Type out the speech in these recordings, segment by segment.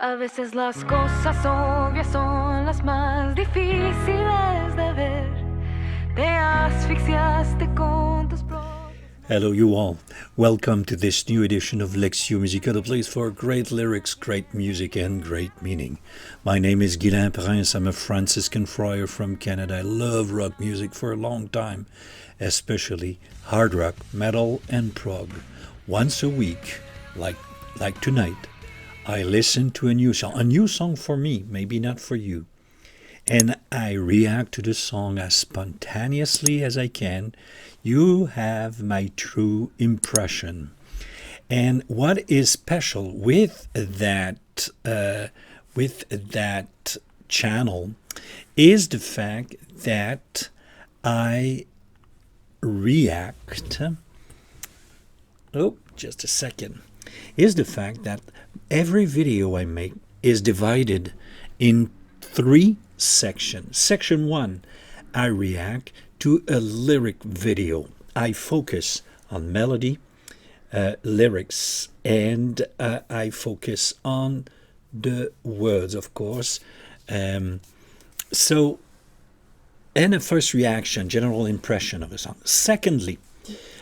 A veces las cosas obvias son las más difíciles de ver. Te asfixiaste con tus propios. Hello, you all. Welcome to this new edition of Lectio Musica, the place for great lyrics, great music, and great meaning. My name is Guilain Prince. I'm a Franciscan friar from Canada. I love rock music for a long time, especially hard rock, metal, and prog. Once a week, like tonight, I listen to a new song for me, maybe not for you. And I react to the song as spontaneously as I can. You have my true impression. And what is special with that channel is the fact that I react. Oh, just a second. Is the fact that every video I make is divided in three sections. Section 1, I react to a lyric video. I focus on melody, lyrics, and I focus on the words, of course. And a first reaction, general impression of the song. Secondly,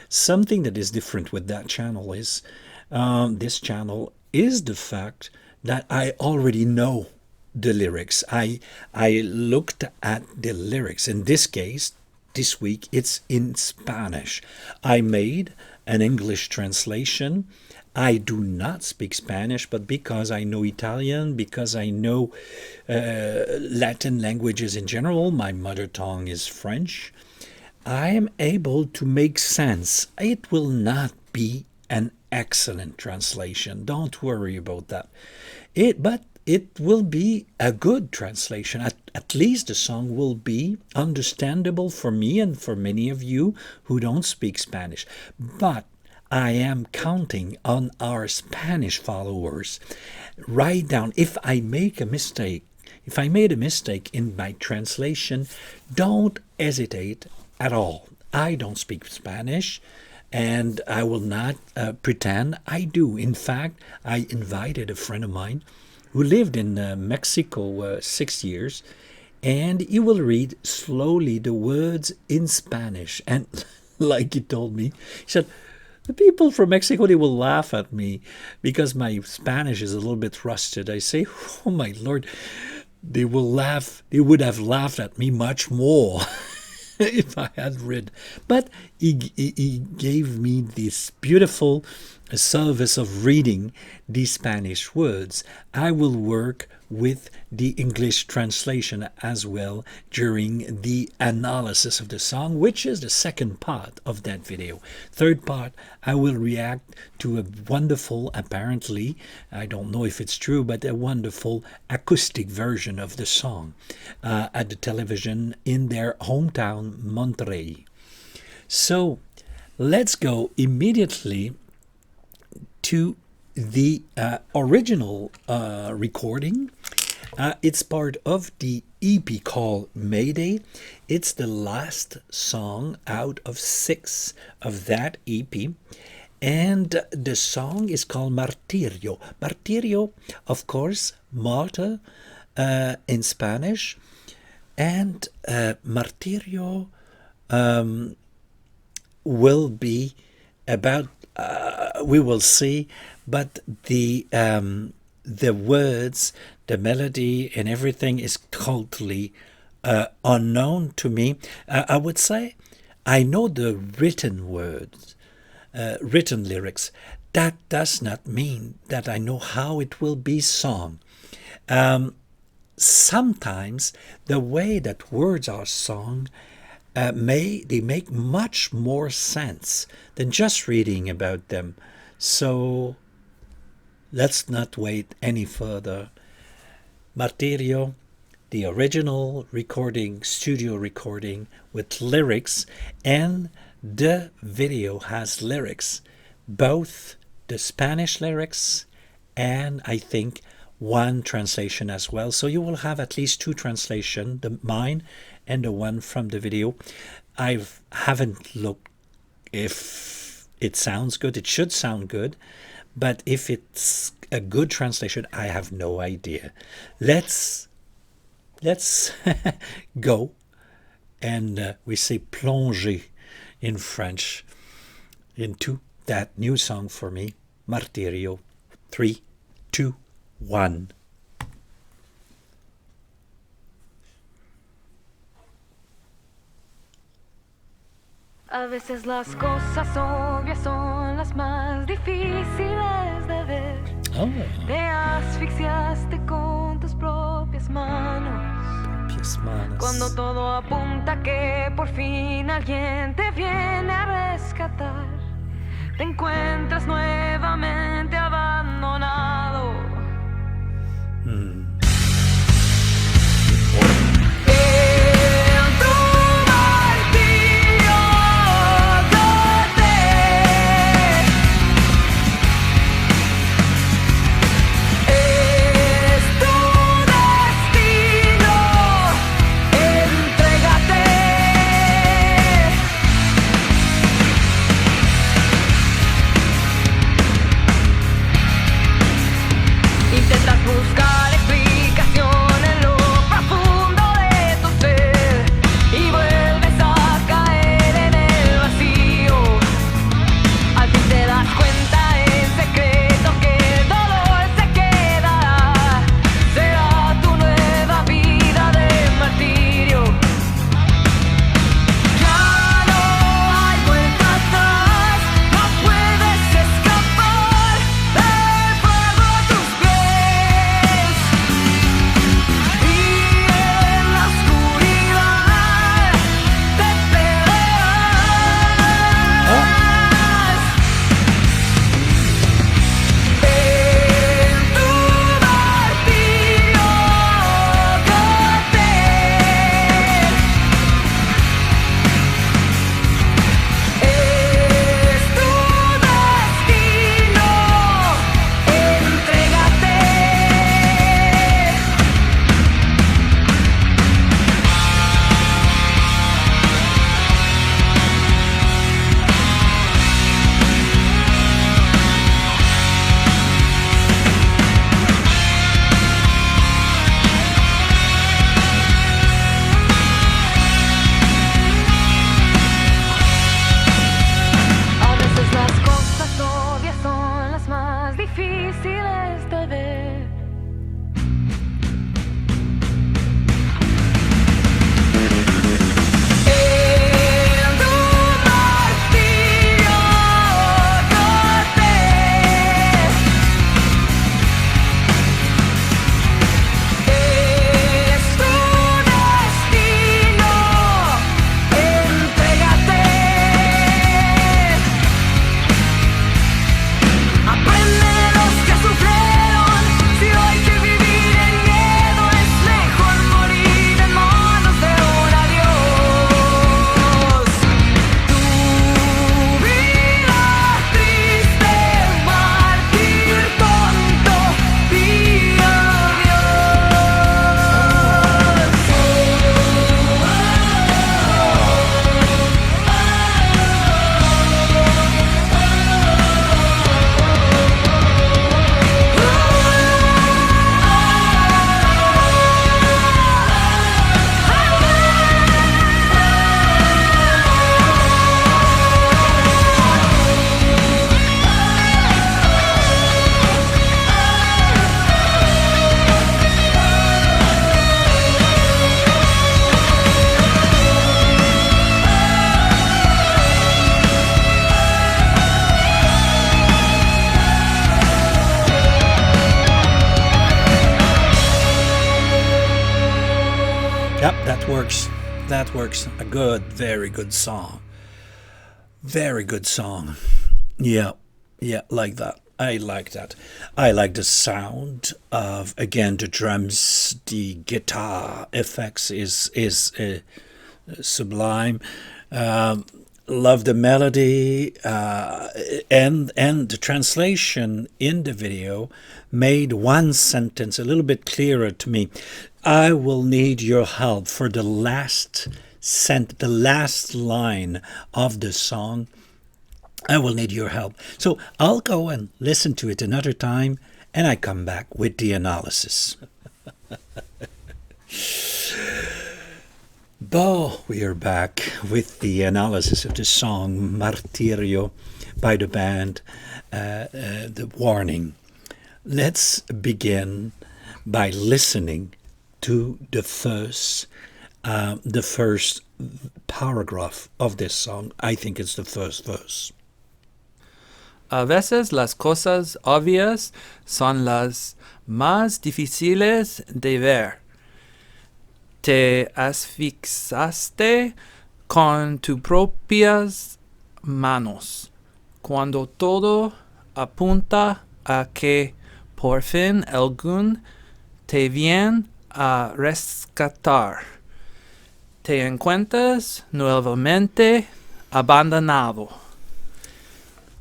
something that is different with that channel is this channel is the fact that I already know the lyrics. I looked at the lyrics. In this case, this week, it's in Spanish. I made an English translation. I do not speak Spanish, but because I know Italian, because I know Latin languages in general, my mother tongue is French, I am able to make sense. It will not be an excellent translation. Don't worry about that. But it will be a good translation. At least the song will be understandable for me and for many of you who don't speak Spanish. But I am counting on our Spanish followers. Write down if I make a mistake. If I made a mistake in my translation, don't hesitate at all. I don't speak Spanish, and I will not pretend I do. In fact, I invited a friend of mine who lived in Mexico 6 years, and he will read slowly the words in Spanish. And like he told me, he said, the people from Mexico, they will laugh at me because my Spanish is a little bit rusted. I say, oh my Lord, they will laugh. They would have laughed at me much more if I had read. But he gave me this beautiful service of reading the Spanish words. I will work with the English translation as well during the analysis of the song, which is the second part of that video. Third part, I will react to a wonderful, apparently, I don't know if it's true, but a wonderful acoustic version of the song at the television in their hometown, Monterrey. So let's go immediately to the original recording. It's part of the EP called Mayday. It's the last song out of 6 of that EP. And the song is called Martirio. Martirio, of course, martyr in Spanish. And Martirio will be about, we will see, but the words, the melody, and everything is totally unknown to me. I would say I know the written words, written lyrics. That does not mean that I know how it will be sung. Sometimes the way that words are sung they make much more sense than just reading about them. So let's not wait any further. Martirio, the original recording, studio recording with lyrics, and the video has lyrics, both the Spanish lyrics and I think one translation as well. So you will have at least 2 translations, mine and the one from the video. I haven't looked if it sounds good. It should sound good. But if it's a good translation, I have no idea. Let's go, and we say plonger in French into that new song for me, Martirio. 3, 2, 1. A veces las cosas obvias son las más difíciles de ver. Oh, Te asfixiaste con tus propias manos. propias manos. Cuando todo apunta que por fin alguien te viene a rescatar, te encuentras nuevamente abandonado. En tu martirio es tu destino, entrégate. Intentas buscar explicación en lo profundo de tu ser y vuelves a caer en el vacío. Al fin te das cuenta en secreto que el dolor se quedará. Será tu nueva vida de martirio. Ya no hay vuelta atrás, no puedes escapar del fuego a tus pies. Y en la oscuridad te peleas. En tu martirio es tu destino, entrégate. A veces las cosas obvias son las más difíciles de ver. En tu martirio es tu destino, entrégate. Aprende los que sufrieron, si hoy que vivir en miedo es mejor morir en manos de un adiós. Tu vida triste, mártir tonto, di Yep, that works. That works. A good, very good song. Very good song. Yeah, yeah, like that. I like that. I like the sound of, again, the drums, the guitar effects is sublime. Love the melody, and the translation in the video made one sentence a little bit clearer to me. I will need your help for the last the last line of the song. I will need your help. So I'll go and listen to it another time and I come back with the analysis. But we are back with the analysis of the song Martirio by the band The Warning. Let's begin by listening to the first paragraph of this song. I think it's the first verse. A veces las cosas obvias son las más difíciles de ver. Te asfixiaste con tus propias manos, cuando todo apunta a que por fin algún te viene a rescatar. Te encuentras nuevamente abandonado.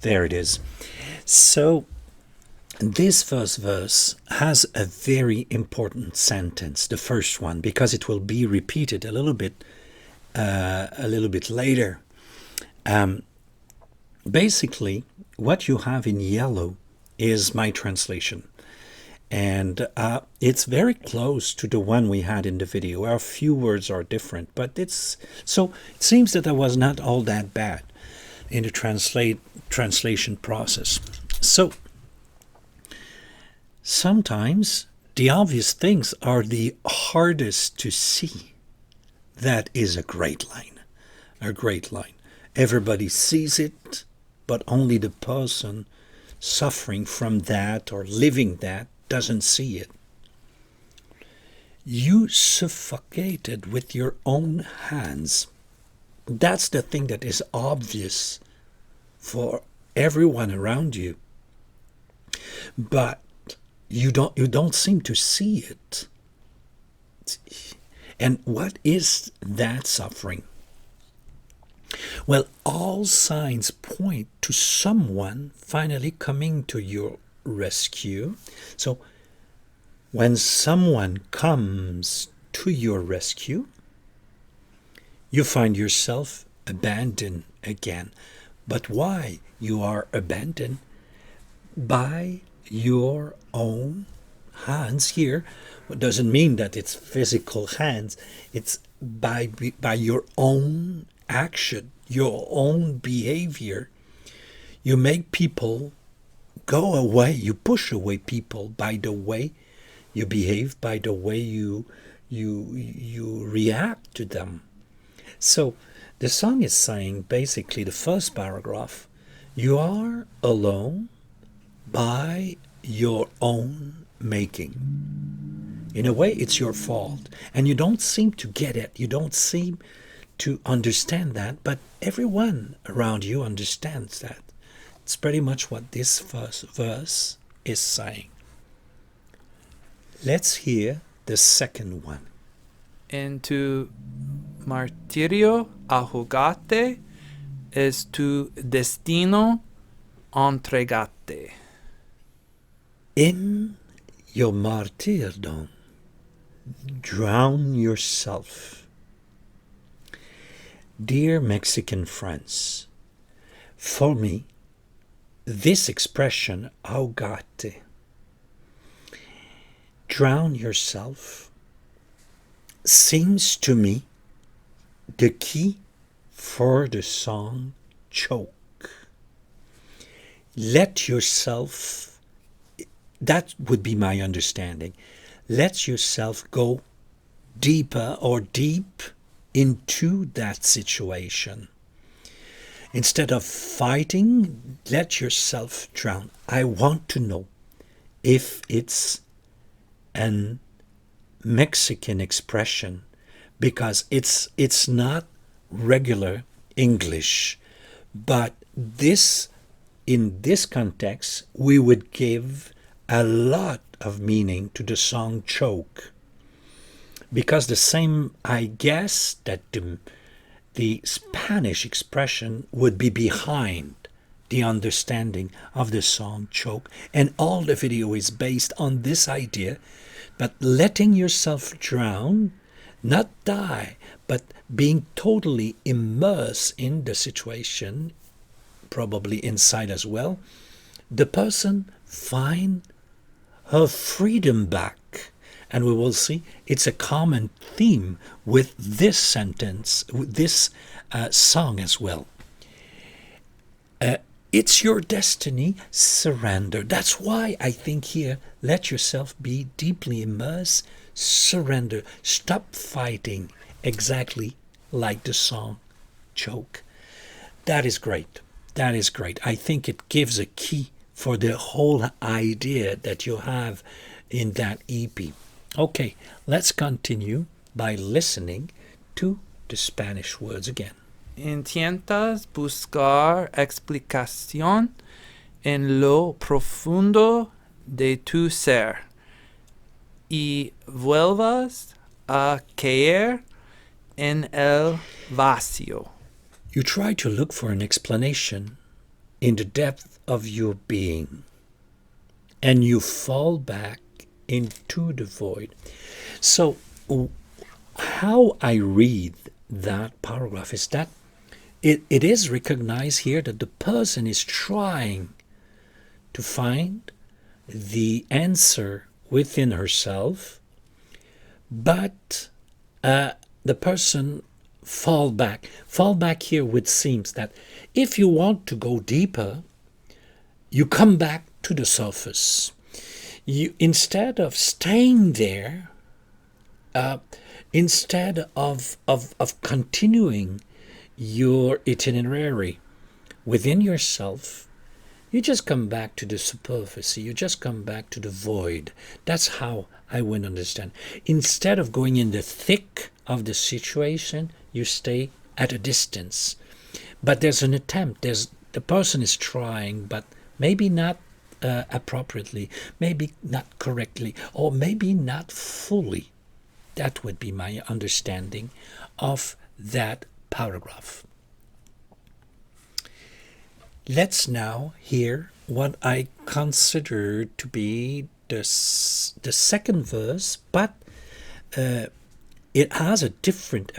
There it is. So, this first verse has a very important sentence, the first one, because it will be repeated a little bit later. Basically, what you have in yellow is my translation. And it's very close to the one we had in the video. A few words are different, but so it seems that I was not all that bad in the translation process. So sometimes the obvious things are the hardest to see. That is a great line. A great line. Everybody sees it, but only the person suffering from that or living that doesn't see it. You suffocated with your own hands. That's the thing that is obvious for everyone around you. But you don't seem to see it. And what is that suffering? Well, all signs point to someone finally coming to your rescue. So when someone comes to your rescue, you find yourself abandoned again. But why you are abandoned? By your own hands. Here, it doesn't mean that it's physical hands. It's by your own action, your own behavior. You make people go away. You push away people by the way you behave, by the way you react to them. So the song is saying, basically, the first paragraph, you are alone by your own making. In a way, it's your fault. And you don't seem to get it. You don't seem to understand that, but everyone around you understands that. It's pretty much what this first verse is saying. Let's hear the second one. En tu martirio ahogate, es tu destino entregate. In your martyrdom, drown yourself. Dear Mexican friends, for me, this expression, ahogate, drown yourself, seems to me the key for the song Choke. Let yourself, that would be my understanding, let yourself go deeper or deep into that situation. Instead of fighting, let yourself drown. I want to know if it's an Mexican expression, because it's not regular English, but in this context we would give a lot of meaning to the song Choke, because the same, I guess, that the Spanish expression would be behind the understanding of the song Choke, and all the video is based on this idea. But letting yourself drown, not die, but being totally immersed in the situation, probably inside as well, the person find her freedom back. And we will see it's a common theme with this sentence, with this song as well. It's your destiny, surrender. That's why I think here, let yourself be deeply immersed, surrender. Stop fighting, exactly like the song Choke. That is great. That is great. I think it gives a key for the whole idea that you have in that EP. Okay, let's continue by listening to the Spanish words again. Intentas buscar explicación en lo profundo de tu ser y vuelvas a caer en el vacío. You try to look for an explanation in the depth of your being, and you fall back into the void. So, how I read that paragraph is that it is recognized here that the person is trying to find the answer within herself, but the person fall back here, which seems that if you want to go deeper, you come back to the surface. You, instead of staying there, instead of continuing your itinerary within yourself, you just come back to the superficie, you just come back to the void. That's how I would understand. Instead of going in the thick of the situation, you stay at a distance. But there's an attempt, the person is trying, but maybe not appropriately, maybe not correctly, or maybe not fully. That would be my understanding of that paragraph. Let's now hear what I consider to be the second verse, but it has a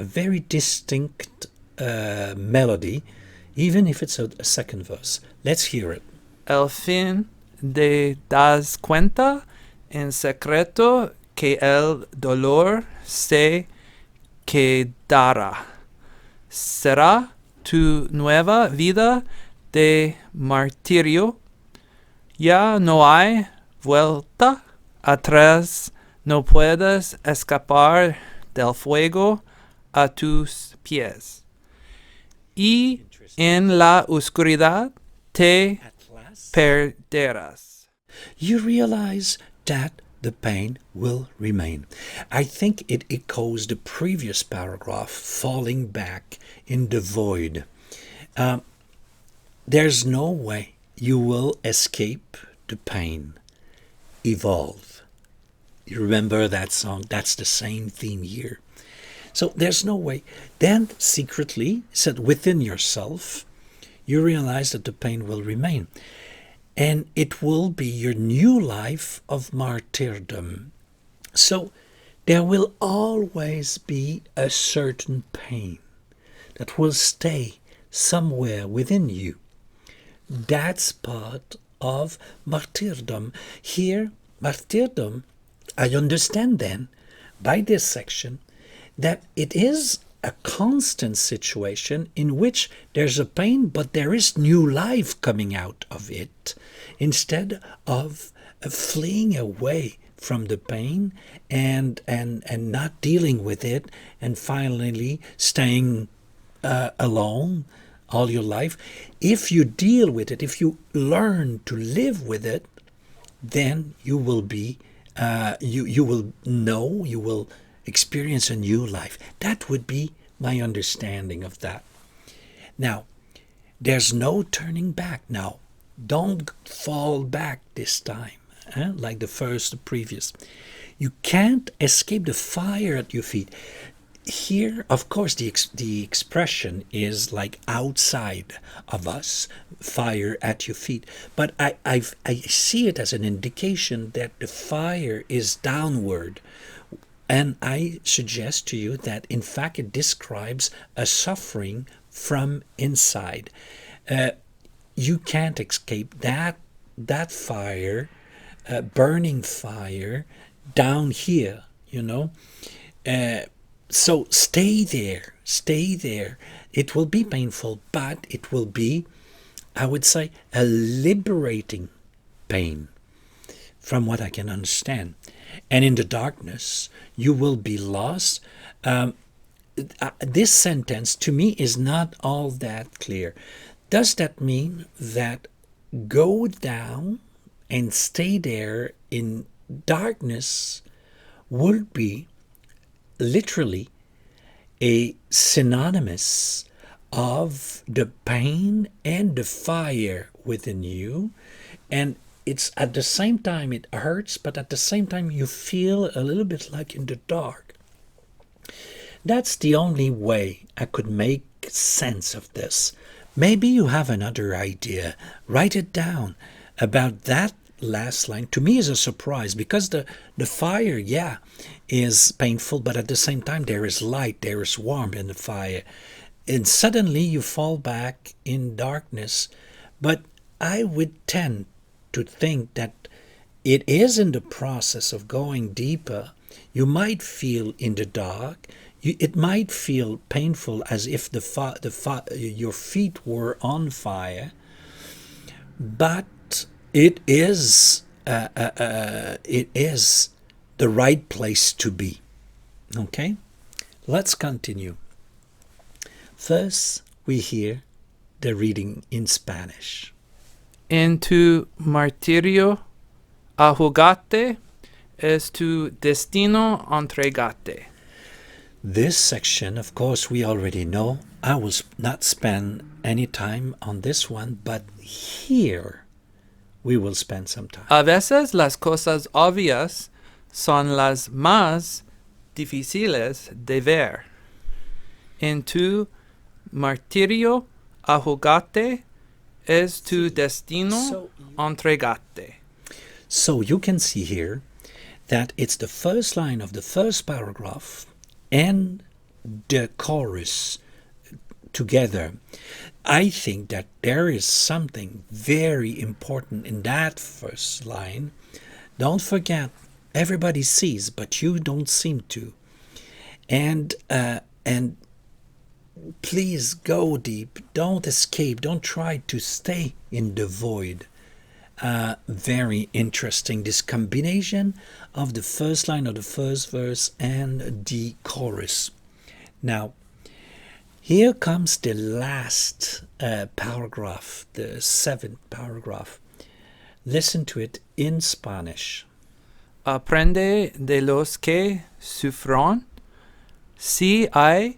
very distinct melody, even if it's a second verse. Let's hear it. El fin de das cuenta en secreto que el dolor se quedará. Será tu nueva vida de martirio. Ya no hay vuelta atrás. No puedes escapar del fuego a tus pies. Y en la oscuridad te perderás. You realize that the pain will remain. I think it echoes the previous paragraph, falling back in the void. There's no way you will escape the pain. Evolve. You remember that song? That's the same theme here. So there's no way. Then secretly, said within yourself, you realize that the pain will remain. And it will be your new life of martyrdom. So there will always be a certain pain that will stay somewhere within you. That's part of martyrdom. Here, martyrdom, I understand then, by this section, that it is a constant situation in which there's a pain, but there is new life coming out of it, instead of fleeing away from the pain and not dealing with it, and finally staying alone all your life. If you deal with it, if you learn to live with it, then you will be you will experience a new life. That would be my understanding of that. Now, there's no turning back now. Don't fall back this time, like the previous. You can't escape the fire at your feet. Here, of course, the expression is like outside of us, fire at your feet. But I see it as an indication that the fire is downward. And I suggest to you that, in fact, it describes a suffering from inside. You can't escape that fire burning fire down here, So stay there, stay there. It will be painful, but it will be, I would say, a liberating pain, from what I can understand. And in the darkness, you will be lost. This sentence, to me, is not all that clear. Does that mean that go down and stay there in darkness would be literally a synonymous of the pain and the fire within you, and it's at the same time it hurts, but at the same time you feel a little bit like in the dark. That's the only way I could make sense of this. Maybe you have another idea. Write it down. About that last line, to me, is a surprise, because the fire, yeah, is painful, but at the same time there is light, there is warmth in the fire, and suddenly you fall back in darkness. But I would tend to think that it is in the process of going deeper. You might feel in the dark. It might feel painful, as if your feet were on fire, but it is the right place to be. Okay, let's continue. First, we hear the reading in Spanish. En tu martirio ahogate, es tu destino entregate. This section, of course, we already know. I will not spend any time on this one, but here we will spend some time. A veces las cosas obvias son las más difíciles de ver. En tu martirio ahogate, es tu destino entregate. So you can see here that it's the first line of the first paragraph and the chorus together. I think that there is something very important in that first line. Don't forget, everybody sees, but you don't seem to. And please go deep. Don't escape. Don't try to stay in the void. Very interesting, this combination of the first line of the first verse and the chorus. Now, here comes the last paragraph, the seventh paragraph. Listen to it in Spanish. Aprende de los que sufren, si hay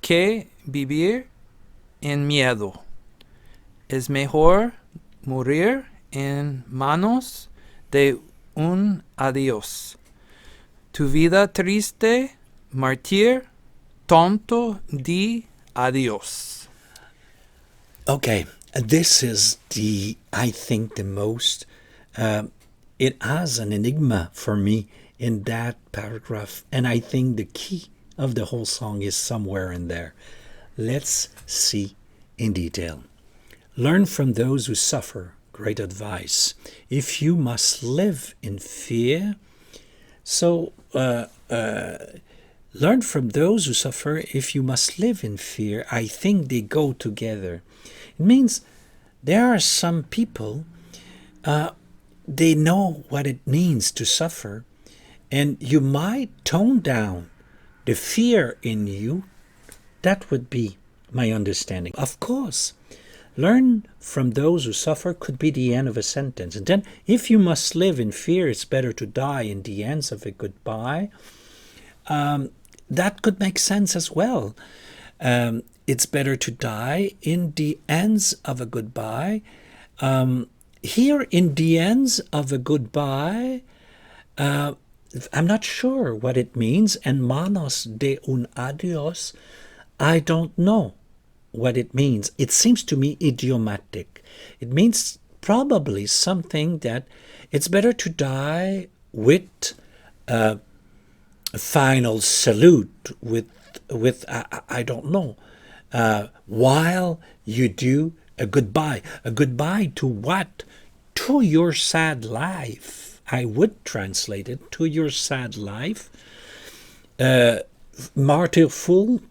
que vivir en miedo. Es mejor morir en manos de un adiós. Tu vida triste, martir, tonto, di adiós. Okay, this is I think the most, it has an enigma for me in that paragraph, and I think the key of the whole song is somewhere in there. Let's see in detail. Learn from those who suffer. Great advice. If you must live in fear, so learn from those who suffer. If you must live in fear, I think they go together. It means there are some people, they know what it means to suffer, and you might tone down the fear in you. That would be my understanding. Of course, learn from those who suffer could be the end of a sentence. And then, if you must live in fear, it's better to die in the ends of a goodbye. That could make sense as well. It's better to die in the ends of a goodbye. Here, in the ends of a goodbye, I'm not sure what it means. And manos de un adiós, I don't know what it means. It seems to me idiomatic. It means probably something that it's better to die with a final salute, with I don't know, while you do a goodbye. A goodbye to what? To your sad life. I would translate it, to your sad life, martyrful,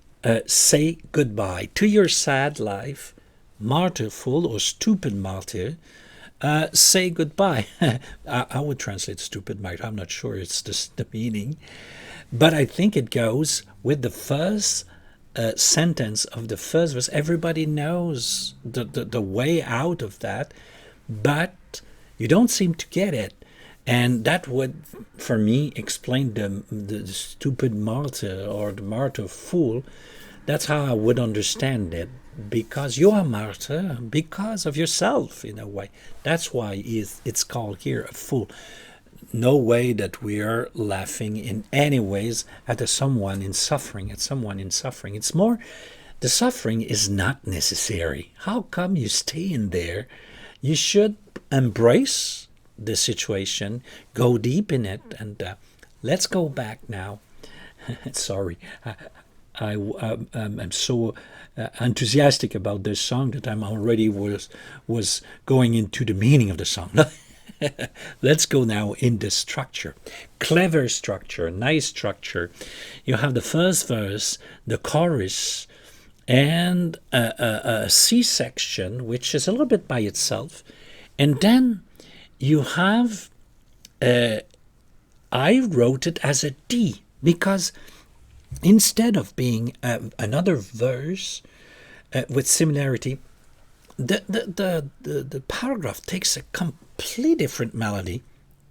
say goodbye. To your sad life, martyrful or stupid martyr, say goodbye. I would translate stupid martyr. I'm not sure it's the meaning. But I think it goes with the first sentence of the first verse. Everybody knows the way out of that, but you don't seem to get it. And that would, for me, explain the stupid martyr or the martyr fool. That's how I would understand it. Because you are martyr because of yourself, in a way. That's why it's called here a fool. No way that we are laughing in any ways at someone in suffering, It's more, the suffering is not necessary. How come you stay in there? You should embrace the situation, go deep in it, and let's go back now. Sorry, I'm so enthusiastic about this song that I'm already was going into the meaning of the song. Let's go now in the structure. Clever structure, nice structure. You have the first verse, the chorus, and a C section, which is a little bit by itself. And then you have, I wrote it as a D, because instead of being another verse with similarity, the paragraph takes a completely different melody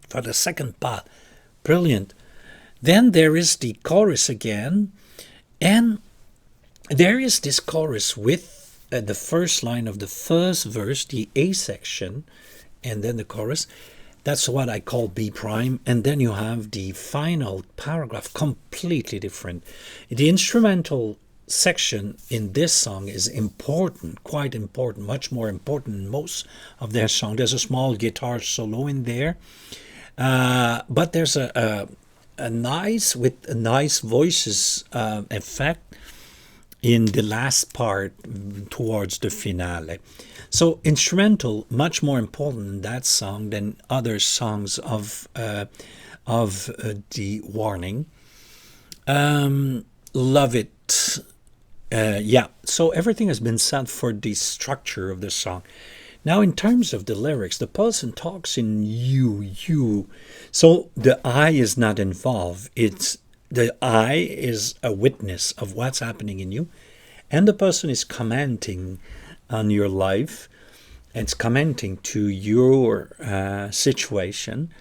for the second part. Brilliant. Then there is the chorus again, and there is this chorus with the first line of the first verse, the A section, and then the chorus. That's what I call B prime. And then you have the final paragraph, completely different. The instrumental section in this song is important, quite important, much more important than most of their songs. There's a small guitar solo in there, but there's a nice voices effect in the last part towards the finale. So instrumental, much more important in that song than other songs of the Warning. Love it. Yeah, so everything has been said for the structure of the song. Now, in terms of the lyrics, the person talks in you. So the I is not involved. The I is a witness of what's happening in you, and the person is commenting on your life. It's commenting to your situation.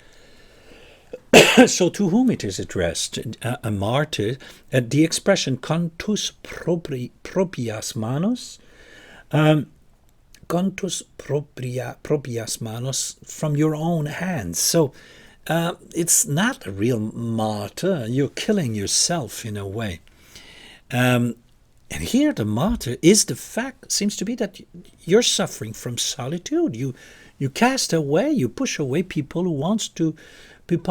So to whom it is addressed? A martyr. The expression "contus proprias manos," "contus proprias manos," from your own hands. So it's not a real martyr. You're killing yourself in a way. And here the martyr is the fact, seems to be that you're suffering from solitude. You cast away, you push away people who wants to,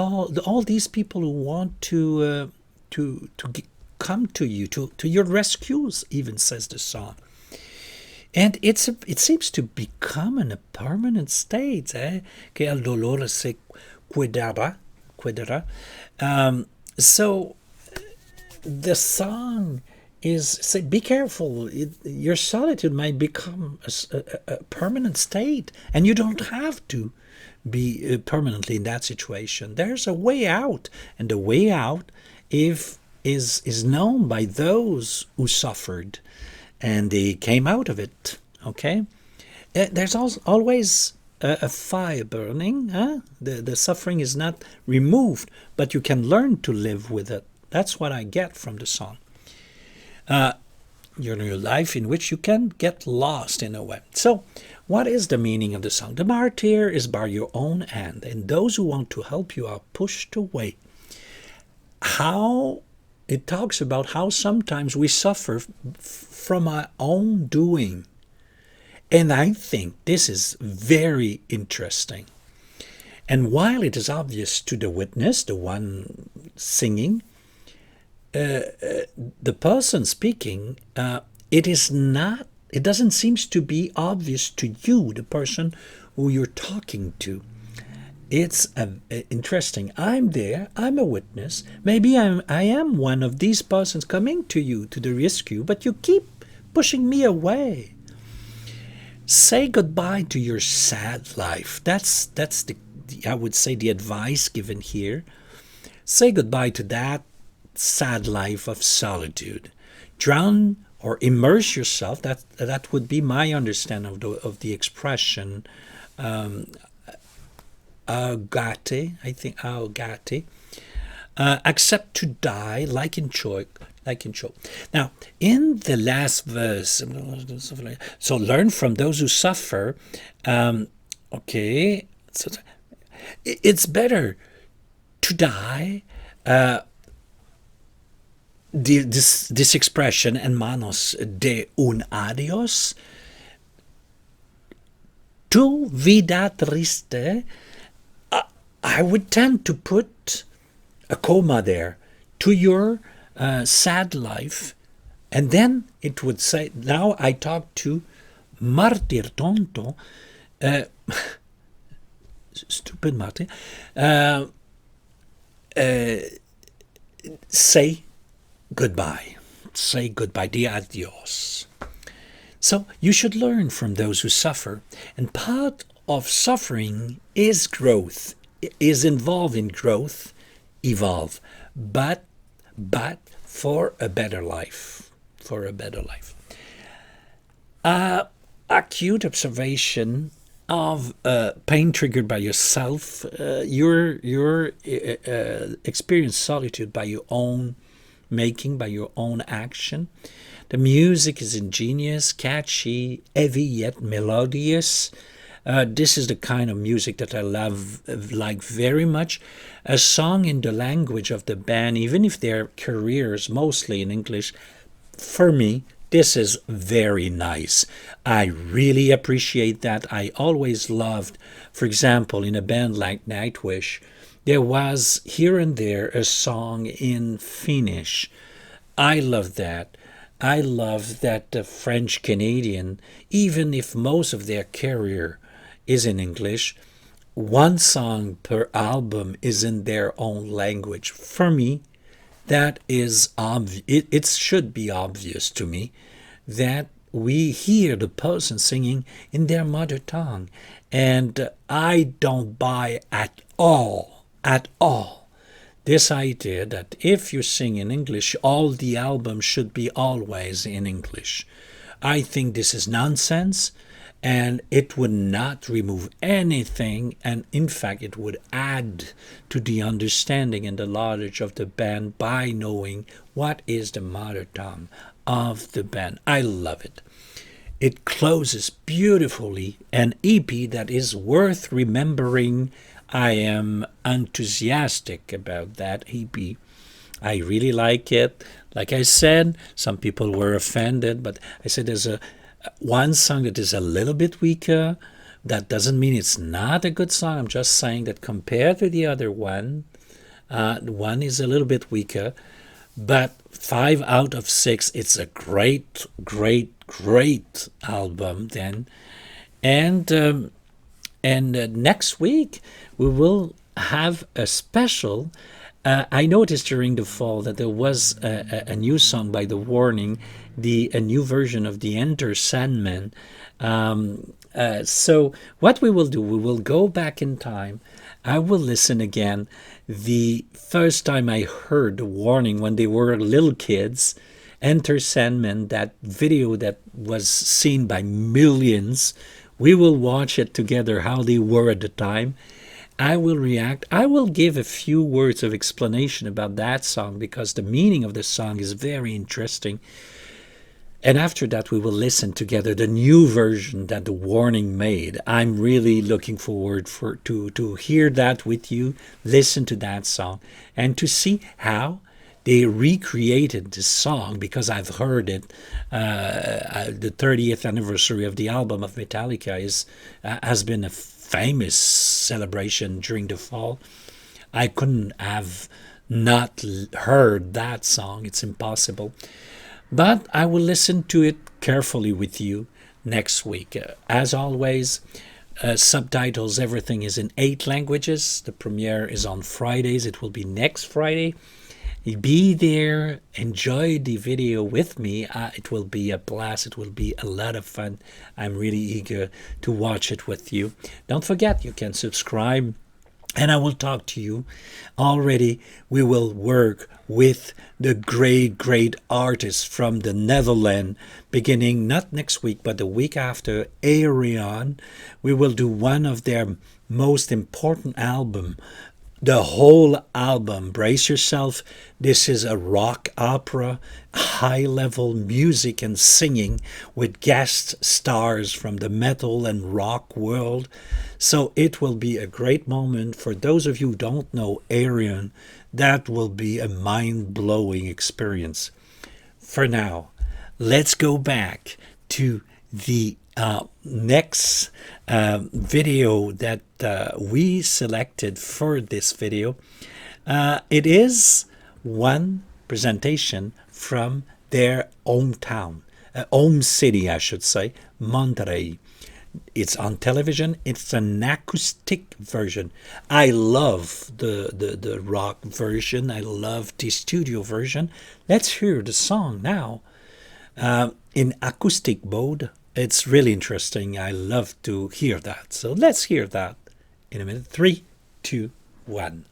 all these people who want to come to you, to your rescues, even, says the song. And it seems to become a permanent state. Que el dolor se quedará. So the song is, say, be careful. Your solitude might become a permanent state, and you don't have to be permanently in that situation. There's a way out, and the way out is known by those who suffered, and they came out of it. Okay, there's always a fire burning. The suffering is not removed, but you can learn to live with it. That's what I get from the song. Your life in which you can get lost in a way. So, what is the meaning of the song? The martyr is by your own hand, and those who want to help you are pushed away. How it talks about how sometimes we suffer from our own doing. And I think this is very interesting. And while it is obvious to the witness, the one singing, the person speaking, it doesn't seem to be obvious to you, the person who you're talking to. it's interesting. I'm there. I'm a witness. Maybe I am one of these persons coming to you to the rescue, but you keep pushing me away. Say goodbye to your sad life. That's the I would say the advice given here. Say goodbye to that sad life of solitude. Drown or immerse yourself. That would be my understanding of the expression. Agate, I think agate. Accept to die like in choice. Now, in the last verse, so learn from those who suffer. Okay, so it's better to die. This expression, en manos de un adios, tu vida triste, I would tend to put a comma there, to your sad life, and then it would say, now I talk to martir tonto, stupid martyr, say goodbye. Say goodbye, di adios. So you should learn from those who suffer, and part of suffering is growth, is involved in growth, evolve, but for a better life, for a better life. Acute observation of pain triggered by yourself, your experience solitude by your own making, by your own action. The music is ingenious, catchy, heavy yet melodious. This is the kind of music that I like very much. A song in the language of the band, even if their careers mostly in English, for me, this is very nice. I really appreciate that. I always loved, for example, in a band like Nightwish, there was here and there a song in Finnish. I love that. I love that the French Canadian, even if most of their career is in English, one song per album is in their own language. For me, that is obvious. It should be obvious to me that we hear the person singing in their mother tongue. And I don't buy at all, this idea that if you sing in English, all the albums should be always in English. I think this is nonsense, and it would not remove anything, and in fact it would add to the understanding and the knowledge of the band by knowing what is the mother tongue of the band. I love it. It closes beautifully, an EP that is worth remembering. I am enthusiastic about that EP. I really like it. Like I said, some people were offended, but I said there's one song that is a little bit weaker. That doesn't mean it's not a good song. I'm just saying that compared to the other one, one is a little bit weaker. But 5 out of 6, it's a great album then. And next week we will have a special. I noticed during the fall that there was a new song by The Warning, a new version of the Enter Sandman. So what we will do, we will go back in time. I will listen again. The first time I heard The Warning when they were little kids, Enter Sandman, that video that was seen by millions, we will watch it together, how they were at the time. I will react. I will give a few words of explanation about that song because the meaning of the song is very interesting. And after that, we will listen together the new version that The Warning made. I'm really looking forward to hear that with you, listen to that song, and to see how they recreated this song, because I've heard it. The 30th anniversary of the album of Metallica has been a famous celebration during the fall. I couldn't have not heard that song. It's impossible. But I will listen to it carefully with you next week. As always, subtitles, everything is in 8 languages. The premiere is on Fridays. It will be next Friday. Be there, enjoy the video with me. It will be a blast. It will be a lot of fun. I'm really eager to watch it with you. Don't forget, you can subscribe, and I will talk to you. Already, we will work with the great artists from the Netherlands, beginning not next week, but the week after, Ayreon. We will do one of their most important album. The whole album, brace yourself. This is a rock opera, high-level music and singing with guest stars from the metal and rock world. So it will be a great moment. For those of you who don't know Ayreon, that will be a mind-blowing experience. For now, let's go back to the next video that we selected for this video. It is one presentation from their hometown, home city, I should say, Monterrey. It's on television. It's an acoustic version. I love the rock version. I love the studio version. Let's hear the song now in acoustic mode. It's really interesting. I love to hear that. So let's hear that in a minute. 3, 2, 1.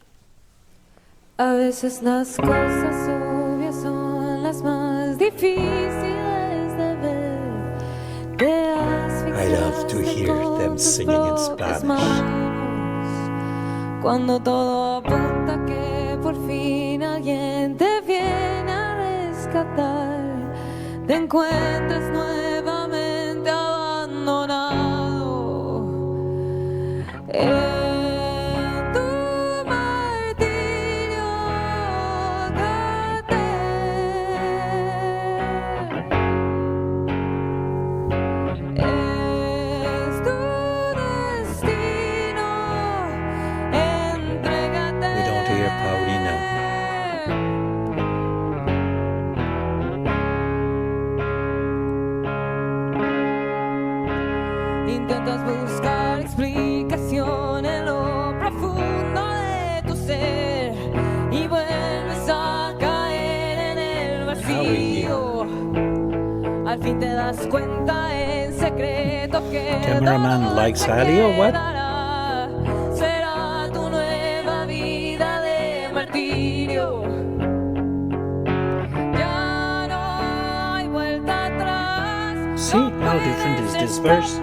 A veces las cosas obvias son las más difíciles de ver. Te I love to hear them singing in Spanish. Cuando todo apunta que por fin alguien te viene a rescatar, te encuentras nuevamente abandonado. En tu martirio cate. Es tu destino, entrégate. We don't hear Paulina. Intentas buscar explicación en lo profundo de tu ser y vuelves a caer en el vacío. Al fin te das cuenta en secreto que Cameraman todo likes te Ali or what? quedará. Será tu nueva vida de martirio. Ya no hay vuelta atrás. See how different is this verse?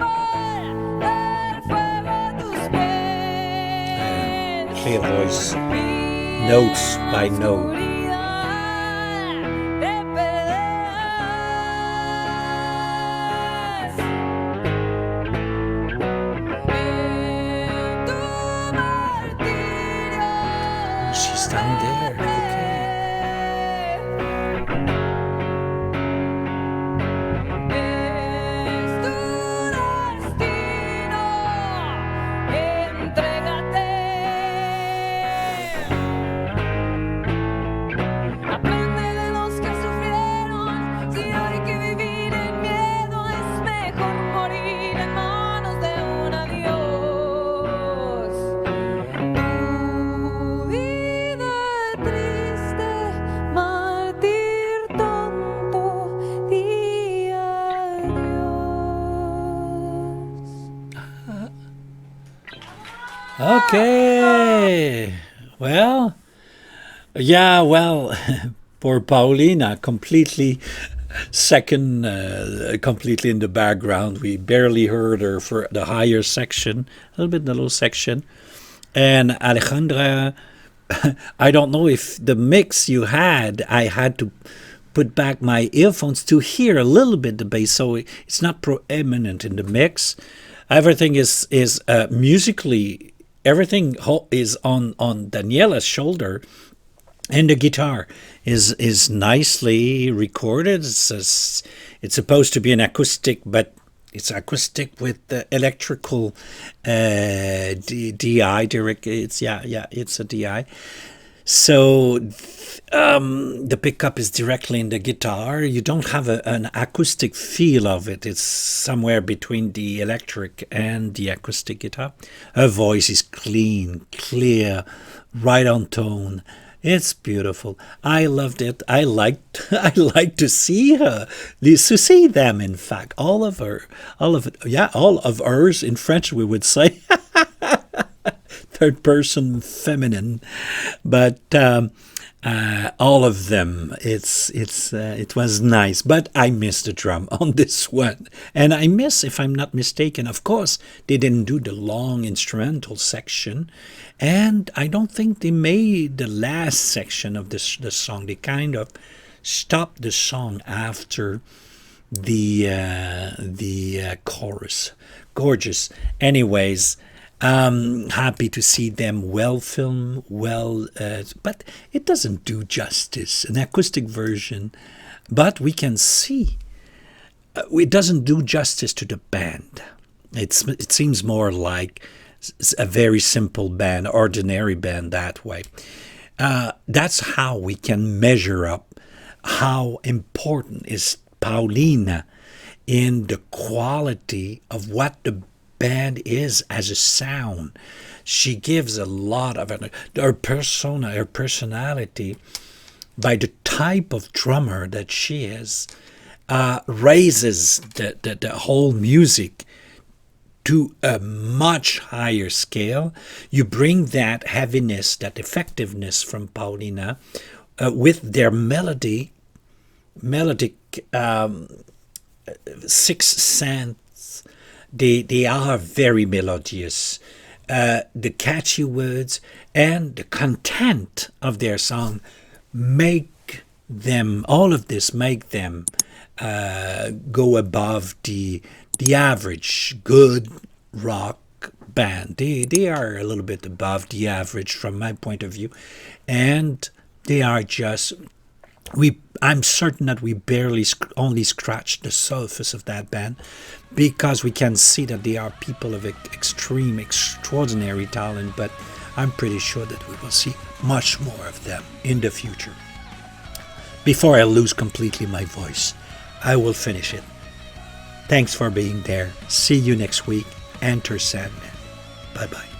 Clear voice, notes by note. She's down there. Okay. Es tu destino, entrégate. Aprende de los que sufrieron. Si hay que vivir en miedo, es mejor morir en manos de un adiós. Tu vida triste, mártir tonto, di adiós. Okay. Well, yeah, well, poor Paulina, completely completely in the background. We barely heard her for the higher section, a little bit in the low section. And Alejandra, I don't know if the mix you had, I had to put back my earphones to hear a little bit the bass, so it's not proeminent in the mix. Everything is musically, everything is on Daniela's shoulder, and the guitar is nicely recorded. It's supposed to be an acoustic, but it's acoustic with the electrical DI direct. It's a DI. So the pickup is directly in the guitar. You don't have an acoustic feel of it. It's somewhere between the electric and the acoustic guitar. Her voice is clean, clear, right on tone. It's beautiful. I loved it. I liked to see her, to see them. In fact, all of hers. In French, we would say third person feminine, but all of them. It was nice, but I missed the drum on this one, and I miss, if I'm not mistaken, of course, they didn't do the long instrumental section. And I don't think they made the last section of the song. They kind of stopped the song after the chorus. Gorgeous. Anyways, happy to see them well filmed, but it doesn't do justice. An acoustic version, but we can see it doesn't do justice to the band. It seems more like a very simple band, ordinary band that way. That's how we can measure up how important is Paulina in the quality of what the band is as a sound. She gives a lot of it. Her persona, her personality, by the type of drummer that she is, raises the whole music to a much higher scale. You bring that heaviness, that effectiveness from Paulina with their melodic sixth sense. They are very melodious. The catchy words and the content of their song make them, all of this make them go above the average good rock band. They are a little bit above the average from my point of view, and they are just, I'm certain that we barely only scratched the surface of that band, because we can see that they are people of extreme, extraordinary talent, but I'm pretty sure that we will see much more of them in the future. Before I lose completely my voice, I will finish it. Thanks for being there. See you next week. Enter Sandman. Bye-bye.